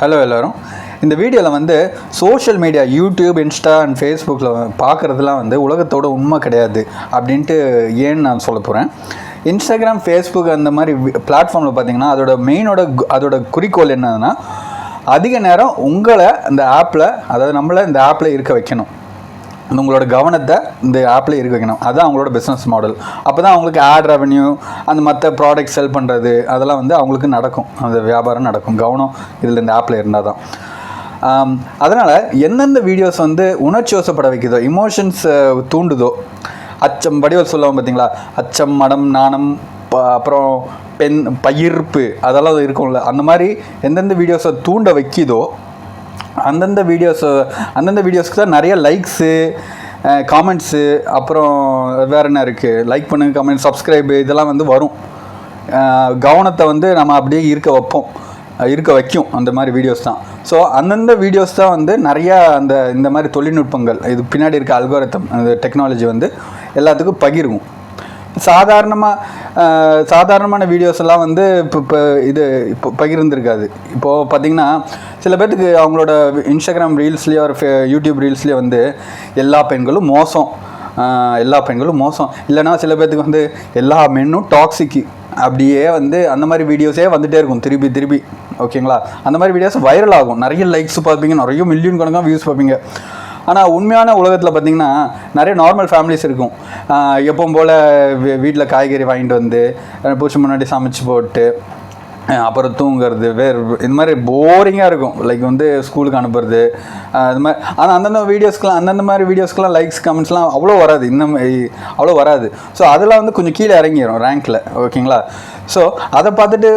Hello எல்லோரும். இந்த வீடியோவில் வந்து social media YouTube, Insta and ஃபேஸ்புக்கில் பார்க்குறதுலாம் வந்து உலகத்தோட உண்மை கிடையாது அப்படின்ட்டு ஏன்னு நான் சொல்ல போகிறேன். இன்ஸ்டாகிராம், ஃபேஸ்புக் அந்த மாதிரி பிளாட்ஃபார்மில் பார்த்திங்கன்னா அதோட குறிக்கோள் என்னதுன்னா, அதிக நேரம் உங்களை இந்த ஆப்பில், அதாவது நம்மளை இந்த ஆப்பில் இருக்க வைக்கணும், உங்களோட கவனத்தை இந்த ஆப்பில் இருக்க வைக்கணும். அதுதான் அவங்களோட பிஸ்னஸ் மாடல். அப்போ தான் அவங்களுக்கு ஆட் ரெவன்யூ, அந்த மற்ற ப்ராடக்ட் செல் பண்ணுறது அதெல்லாம் வந்து அவங்களுக்கு நடக்கும், அந்த வியாபாரம் நடக்கும். கவனம் இதில் இந்த ஆப்பில் இருந்தால் தான். அதனால் எந்தெந்த வீடியோஸ் வந்து உணர்ச்சி வசப்பட வைக்குதோ, இமோஷன்ஸ் தூண்டுதோ, அச்சம், வடிவல் சொல்லுவோம் பார்த்தீங்களா, அச்சம், மடம், நாணம், அப்புறம் பயிர்ப்பு அதெல்லாம் இருக்கும்ல, அந்த மாதிரி எந்தெந்த வீடியோஸை தூண்ட வைக்கிதோ அந்தந்த வீடியோஸ்க்கு தான் நிறைய லைக்ஸு, காமெண்ட்ஸு, அப்புறம் வேறு என்ன இருக்குது, லைக் பண்ணுங்க, கமெண்ட், சப்ஸ்கிரைபு இதெல்லாம் வந்து வரும். கவனத்தை வந்து நம்ம அப்படியே இருக்க வைக்கும் அந்த மாதிரி வீடியோஸ் தான். ஸோ அந்தந்த வீடியோஸ் தான் வந்து நிறையா இந்த மாதிரி தொழில்நுட்பங்கள், இது பின்னாடி இருக்க அல்காரிதம், அந்த டெக்னாலஜி வந்து எல்லாத்துக்கும் பகிர்வும். சாதாரணமான வீடியோஸ் எல்லாம் வந்து இப்போ பகிர்ந்துருக்காது. இப்போது பார்த்திங்கன்னா சில பேர்த்துக்கு அவங்களோட இன்ஸ்டாகிராம் ரீல்ஸ்லேயோ ஒரு யூடியூப் ரீல்ஸ்லேயோ வந்து எல்லா பெண்களும் மோசம் இல்லைனா சில பேர்த்துக்கு வந்து எல்லா மென்னும் டாக்ஸிக்கு, அப்படியே வந்து அந்த மாதிரி வீடியோஸே வந்துகிட்டே இருக்கும் திருப்பி. ஓகேங்களா? அந்த மாதிரி வீடியோஸ் வைரல் ஆகும், நிறைய லைக்ஸ் பார்ப்பீங்க, நிறைய மில்லியன் கணக்காக வியூஸ் பார்ப்பீங்க. ஆனால் உண்மையான உலகத்தில் பார்த்திங்கன்னா நிறைய நார்மல் ஃபேமிலிஸ் இருக்கும். எப்பவும் போல் வீட்டில் காய்கறி வாங்கிட்டு வந்து புருஷன் முன்னாடி சமைச்சு போட்டு அப்புறம் தூங்குறது, இந்த மாதிரி போரிங்காக இருக்கும். லைக் வந்து ஸ்கூலுக்கு அனுப்புறது அது மாதிரி. ஆனால் அந்தந்த மாதிரி வீடியோஸ்க்கெலாம் லைக்ஸ், கமெண்ட்ஸ்லாம் அவ்வளோ வராது. ஸோ அதெல்லாம் வந்து கொஞ்சம் கீழே இறங்கிடும் ரேங்க்கில். ஓகேங்களா? ஸோ அதை பார்த்துட்டு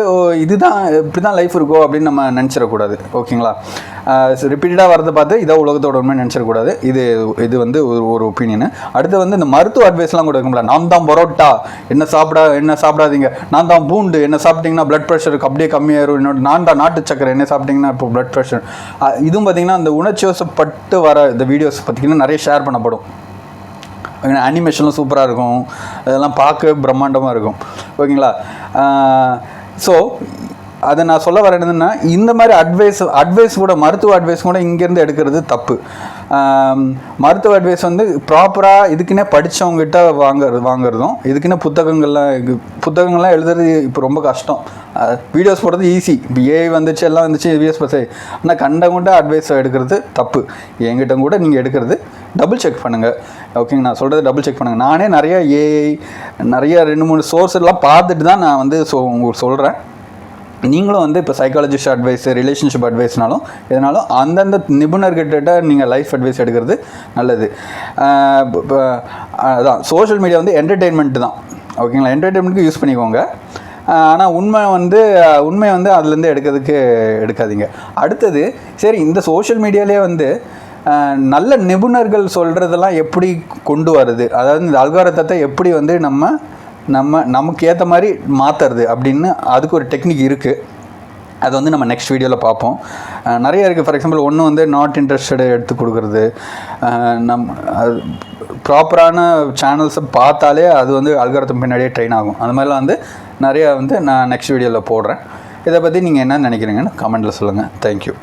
இதுதான் இப்படி தான் லைஃப் இருக்கோ அப்படின்னு நம்ம நினச்சிடக்கூடாது. ஓகேங்களா? ரிப்பீட்டடாக வரதை பார்த்து இதை உலகத்தோட உண்மை நினச்சிடக்கூடாது. இது வந்து ஒரு ஒப்பீனியனு. அடுத்து வந்து இந்த மருத்துவ அட்வைஸ்லாம் கூட இருக்கும்ல, நான் தான் பரோட்டா, என்ன சாப்பிடாதீங்க, நான் தான் பூண்டு, என்ன சாப்பிட்டிங்கன்னா ப்ளட் ப்ரெஷருக்கு அப்படியே கம்மியாயிரும், நான் தான் நாட்டு சக்கரை, என்ன சாப்பிட்டிங்கன்னா இப்போ ப்ளட் ப்ரெஷர். இதுவும் பார்த்திங்கன்னா அந்த உணர்ச்சி வசப்பட்டு வர இந்த வீடியோஸ் பார்த்திங்கன்னா நிறைய ஷேர் பண்ணப்படும். அனிமேஷன்லாம் சூப்பராக இருக்கும், அதெல்லாம் பார்க்க பிரம்மாண்டமாக இருக்கும். ஓகேங்களா? ஸோ அதை நான் சொல்ல வரேன் என்னதுன்னா, இந்த மாதிரி அட்வைஸ் கூட, மருத்துவ அட்வைஸ் கூட இங்கேருந்து எடுக்கிறது தப்பு. மருத்துவ அட்வைஸ் வந்து ப்ராப்பராக இதுக்குன்னே படித்தவங்ககிட்ட வாங்குறதும், இதுக்குன்னே புத்தகங்கள்லாம் எழுதுறது இப்போ ரொம்ப கஷ்டம். வீடியோஸ் போடுறது ஈஸி, இப்போ ஏஐ வந்துச்சு, எல்லாம் வந்துச்சு, விஎஸ் பஸ். ஆனால் கண்டவங்கள்ட்ட அட்வைஸ் எடுக்கிறது தப்பு. என்கிட்ட கூட நீங்கள் எடுக்கிறது டபுள் செக் பண்ணுங்கள். ஓகேங்க, நான் சொல்கிறது டபுள் செக் பண்ணுங்கள். நானே நிறைய ஏஐ, நிறைய 2-3 சோர்ஸ் எல்லாம் பார்த்துட்டு தான் நான் வந்து உங்களுக்கு சொல்கிறேன். நீங்களும் வந்து இப்போ சைக்காலஜிஸ்ட் அட்வைஸ், ரிலேஷன்ஷிப் அட்வைஸ்னாலும் எதனாலும் அந்தந்த நிபுணர்கிட்ட நீங்கள் லைஃப் அட்வைஸ் எடுக்கிறது நல்லது. அதான் சோஷியல் மீடியா வந்து என்டர்டெயின்மெண்ட் தான். ஓகேங்களா? என்டர்டெயின்மெண்ட்டுக்கு யூஸ் பண்ணிக்கோங்க. ஆனால் உண்மை வந்து அதுலேருந்து எடுக்காதீங்க. அடுத்தது, சரி, இந்த சோஷியல் மீடியாலே வந்து நல்ல நிபுணர்கள் சொல்கிறதெல்லாம் எப்படி கொண்டு வருது, அதாவது இந்த அல்காரிதத்தை எப்படி வந்து நமக்கு ஏற்ற மாதிரி மாற்றுறது அப்படின்னு அதுக்கு ஒரு டெக்னிக் இருக்குது. அது வந்து நம்ம நெக்ஸ்ட் வீடியோவில் பார்ப்போம். நிறைய இருக்குது. ஃபார் எக்ஸாம்பிள், ஒன்று வந்து நாட் இன்ட்ரெஸ்டடு எடுத்து கொடுக்குறது. ப்ராப்பரான சேனல்ஸை பார்த்தாலே அது வந்து அல்காரிதம் பின்னாடியே ட்ரெயின் ஆகும். அந்த மாதிரிலாம் வந்து நிறையா வந்து நான் நெக்ஸ்ட் வீடியோவில் போடுறேன். இதை பற்றி நீங்கள் என்ன நினைக்கிறீங்கன்னு கமெண்ட்டில் சொல்லுங்கள். தேங்க்யூ.